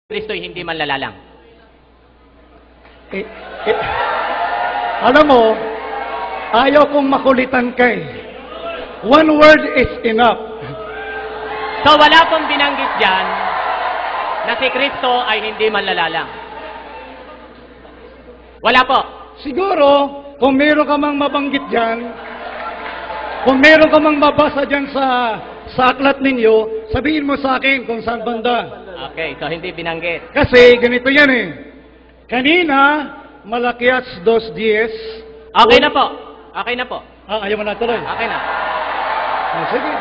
Kristo'y hindi manlalalang. Eh, eh, alam mo, ayaw kong makulitan kay. One word is enough. So wala pong binanggit dyan na si Kristo ay hindi manlalalang. Wala po. Siguro, kung meron ka mang mabanggit dyan, kung meron ka mang mabasa dyan sa aklat ninyo, sabihin mo sa akin kung saan banda. Okay, so hindi binanggit. Kasi ganito yan eh. Kanina, Malakias 2:10. Okay na po. Okay na po. Ayaw mo na tuloy. Okay na. Sige.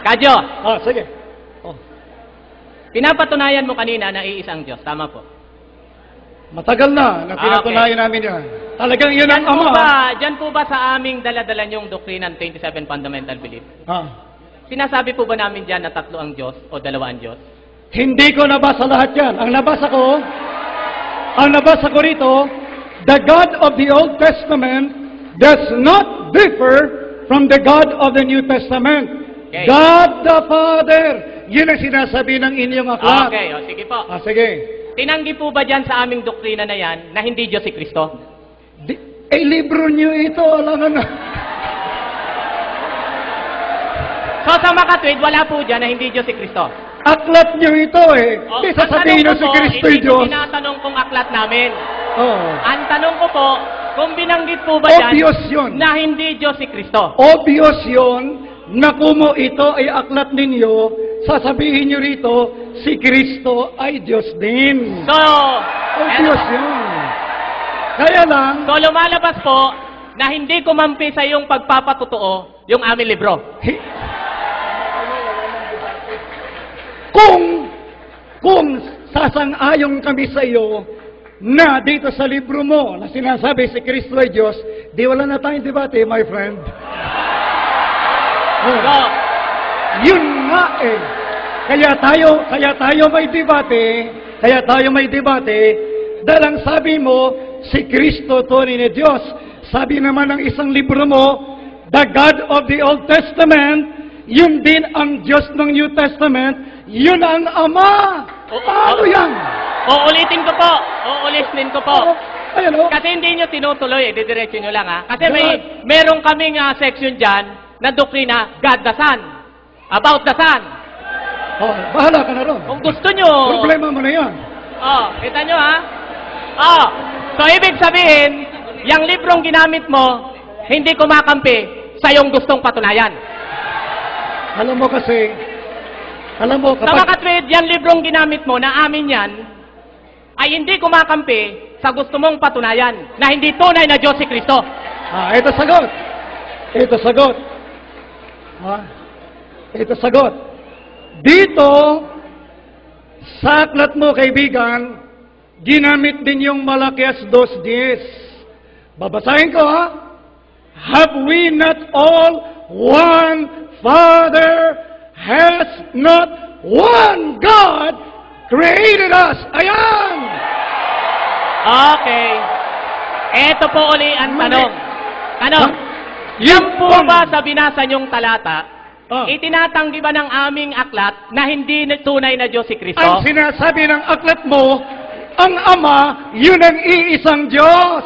Kadyo, Sige. Oh. pinapatunayan mo kanina na iisang Diyos. Tama po. Matagal na pinatunayan namin yan. Talagang yun ang ama. Diyan po ba sa aming daladala yung doktrina ng 27 fundamental belief? Sinasabi po ba namin dyan na tatlo ang Diyos o dalawa ang Diyos? Hindi ko nabasa lahat yan. Ang nabasa ko rito, the God of the Old Testament does not differ from the God of the New Testament. Okay. God the Father. Yun ang sinasabi ng inyong aklat. Okay, o sige po. Sige. Tinanggi po ba dyan sa aming doktrina na yan na hindi Diyos si Kristo? Libro nyo ito. Alam na. So sa makatwid, wala po dyan na hindi Diyos si Kristo. Aklat nyo ito eh. Hindi sasabihin na si Kristo yung Diyos. Hindi ko tinatanong kung aklat namin. Oh. Ang tanong ko po, kung binanggit po ba dyan Obvious yun. na hindi Diyos si Kristo? Obvious yun na kumo ito ay aklat ninyo, sasabihin nyo rito, si Kristo ay Diyos din. So, Obvious yun. Kaya lang, so lumalabas po na hindi kumampi sa iyong pagpapatotoo yung aming libro. Kung sasang-ayon kami sa iyo na dito sa libro mo na sinasabi si Kristo ay Diyos, di wala na tayong debate, my friend. So, Yun nga eh. Kaya tayo may debate, dahil ang sabi mo, si Kristo tunay na Diyos. Sabi naman ng isang libro mo, the God of the Old Testament, yun din ang Diyos ng New Testament, yun ang Ama. Ano yan? uulitin ko po. Ayan o. Kasi hindi nyo tinutuloy, didiretso nyo lang ha. Kasi meron kaming section dyan na doktrina, God the Son. About the Son. Bahala ka na ron. Kung gusto nyo. Problema mo na yan. Kita nyo ha? So ibig sabihin, yung librong ginamit mo, hindi kumakampi sa yung gustong patunayan. Alam mo, Sa makatwid, yung librong ginamit mo na amin yan, ay hindi kumakampi sa gusto mong patunayan na hindi tunay na Diyos si Kristo. Ito sagot. Ito sagot. Dito, sa aklat mo, kaibigan, ginamit din yung Malakias 2:10. Babasahin ko, ha? Have we not all one Father? Has not one God created us? Ayan! Okay. Ito po uli ang tanong. Yan po ba sa binasa niyong talata, itinatanggi ba ng aming aklat na hindi tunay na Diyos si Kristo? Ang sinasabi ng aklat mo, ang Ama, yun ang iisang Diyos.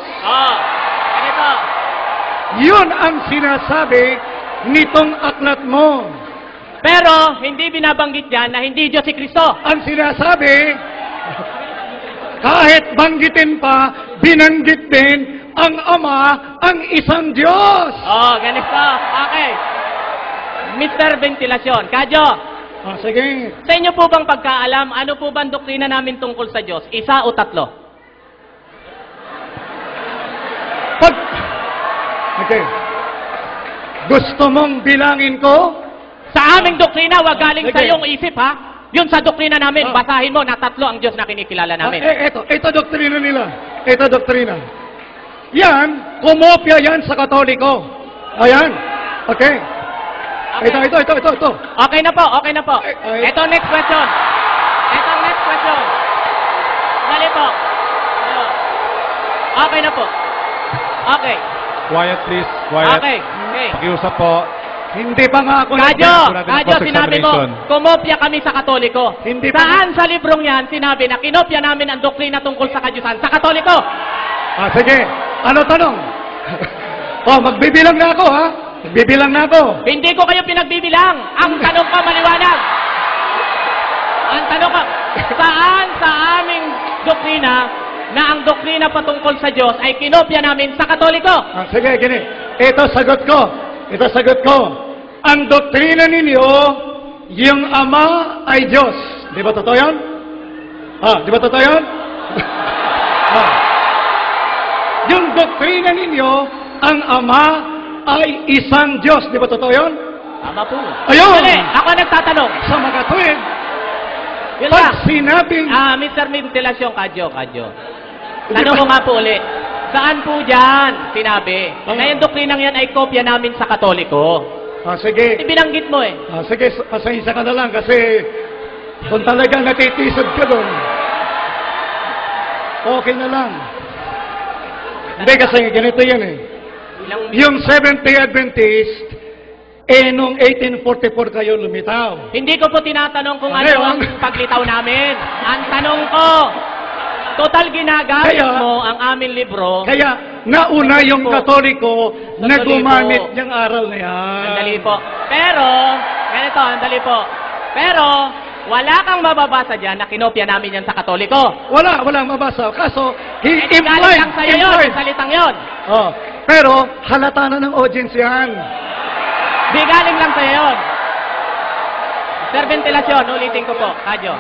Ganito. Yun ang sinasabi nitong aklat mo. Pero hindi binabanggit yan na hindi Diyos si Kristo. Ang sinasabi, kahit banggitin pa, binanggit din ang Ama, ang isang Diyos. Ganito. Okay. Mr. Ventilasyon. Kadyo. Sige. Sa inyo po bang pagkaalam, ano po bang doktrina namin tungkol sa Diyos? Isa o tatlo? Okay. Gusto mong bilangin ko? Sa aming doktrina, wag galing sa iyong isip, ha? Yun sa doktrina namin, basahin mo na tatlo ang Diyos na kinikilala namin. Ito doktrina nila. Ito doktrina. Yan, kumopya yan sa Katoliko. Ayan. Okay. Ito. Okay na po. Ito next question. Dali po. Okay na po. Okay. Quiet please. Quiet. Okay. Pakiusap po. Hindi pa nga ako Kadyo, sinabi mo, kumopya kami sa Katoliko. Hindi pa Saan sa librong yan sinabi na kinopya namin ang doktrina tungkol sa kadyusan? Sa Katoliko! Sige. Ano tanong? Magbibilang na ako, ha? Magbibilang na ako. Hindi ko kayo pinagbibilang. Ang tanong ko maliwanag. Ang tanong ko, saan sa aming doktrina na ang doktrina patungkol sa Diyos ay kinopya namin sa Katoliko? Sige, gini. Ito sagot ko. Ang doktrina ninyo, yung Ama ay Diyos. Di ba totoo yan? Di ba totoo yan? Yung doktrina ninyo, ang Ama ay isang Diyos. Di ba totoo yan? Tama po. Ayun! Dali, ako nagtatanong. Sa mga tuwid, Yun pag lang. sinabing... Mr. Ventilasyon, Kadyo. Tanong ko nga po ulit. Saan po dyan sinabi na yung doktrinang yan ay kopya namin sa Katoliko? Sige. Ibinanggit mo eh. Sige, pasensya ka na lang kasi kung talagang natitisod ka doon, okay na lang. Hindi kasi ganito yan eh. Yung Seventh-day Adventist, nung 1844 kayo lumitaw. Hindi ko po tinatanong kung ano ang paglitaw namin. Ang tanong ko, total ginagamit mo ang aming libro. Kaya nauna yung Katoliko na gumamit niyang aral na yan. Andali po. Pero, ganito, andali po. Pero, wala kang mababasa dyan na kinopya namin yan sa Katoliko. Walang mabasa. Kaso, Galing lang sa'yo yun, yung salitang yun. Pero, halata na ng audience yan. Di galing lang sa'yo yun. Sir Ventilasyon, ulitin ko po, Kadyo.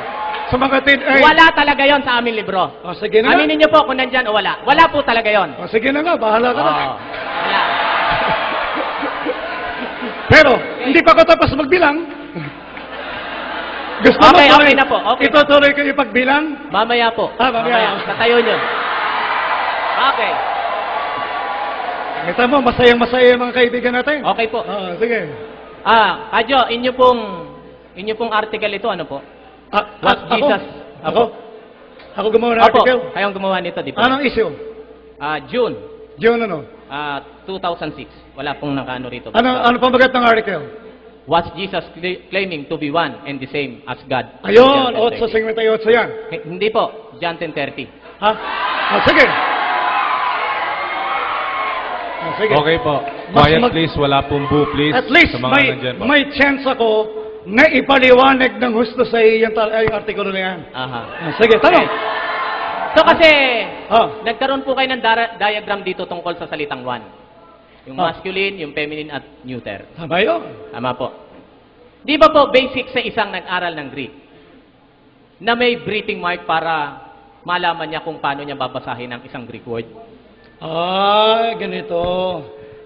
Sa mga Wala talaga yon sa aming libro. Sige na. Aminin niyo po kung nandyan o wala. Wala po talaga yon. Sige na nga, bahala ka na. Wala. Pero, hindi pa ko tapos magbilang. Gusto mo Okay na po. Okay. Itutuloy ko yung pagbilang? Mamaya po. Mamaya. Tatayo niyo. Okay. Kita mo, masayang-masaya yung mga kaibigan natin. Okay po. Sige. Kadyo, inyo pong article ito, ano po? What Jesus? Ako gumawa ng article? Kayong gumawa nito, di ba? Anong issue? June. June ano? 2006. Wala pong nakaano rito. Ano pamagat ng article? Was Jesus claiming to be one and the same as God? Ayun, 8:58 yan. Hindi po, John 10:30. Sige. Sige. Okay po. Quiet please, wala pong boo please. At least sa mga nandyan po. may chance ako na ipaliwanag ng husto sa yung artikulo na yan. Sige, tanong. So kasi, nagkaroon po kayo ng diagram dito tungkol sa salitang one. Yung masculine, yung feminine, at neuter. Tama yun. Tama po. Di ba po basic sa isang nag-aral ng Greek na may breathing mark para malaman niya kung paano niya babasahin ang isang Greek word? Ganito.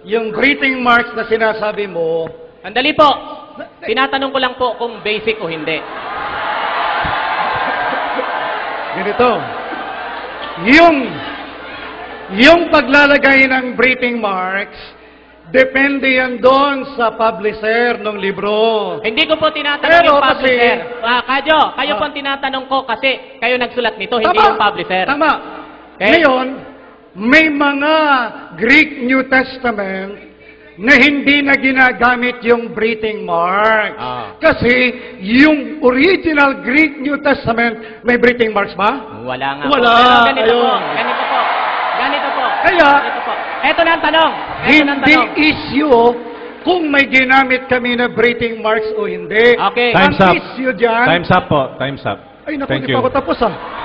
Yung greeting marks na sinasabi mo, Andali po. Tinatanong ko lang po kung basic o hindi. ganito. Yung paglalagay ng breathing marks, depende yan doon sa publisher ng libro. Hindi ko po tinatanong yung publisher. Kadyo, kayo po ang tinatanong ko kasi kayo nagsulat nito, hindi yung publisher. Tama. Okay? Ngayon, may mga Greek New Testament na hindi na ginagamit yung breathing marks. Kasi yung original Greek New Testament, may breathing marks ba? Wala nga Wala. po. Pero ganito po. Kaya, Ito na ang tanong. hindi issue kung may ginamit kami na breathing marks o hindi. Okay. Time's Ang up. issue dyan, Time's up po. Time's up. ay naku, Thank di you. pa ako tapos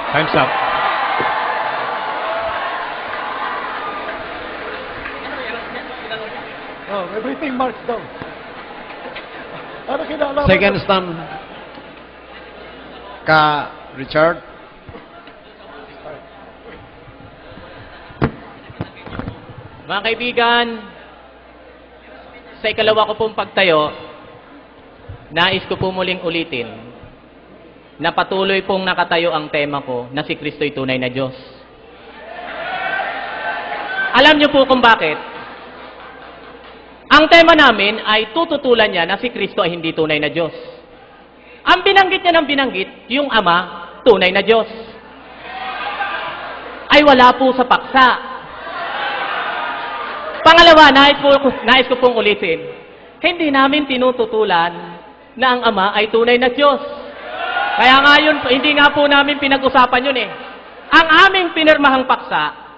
Time's up. may breathing marks daw. Ano kinalaman? Second stamp ka, Richard. Mga kaibigan, sa ikalawa ko pong pagtayo, nais ko po muling ulitin na patuloy pong nakatayo ang tema ko na si Kristo'y tunay na Diyos. Alam niyo po kung bakit? Ang tema namin ay tututulan niya na si Kristo ay hindi tunay na Diyos. Ang binanggit niya ng binanggit, yung Ama, tunay na Diyos. Ay wala po sa paksa. Pangalawa, nais ko pong ulitin hindi namin tinututulan na ang Ama ay tunay na Diyos. Kaya nga yun, hindi nga po namin pinag-usapan yun eh. Ang aming pinirmahang paksa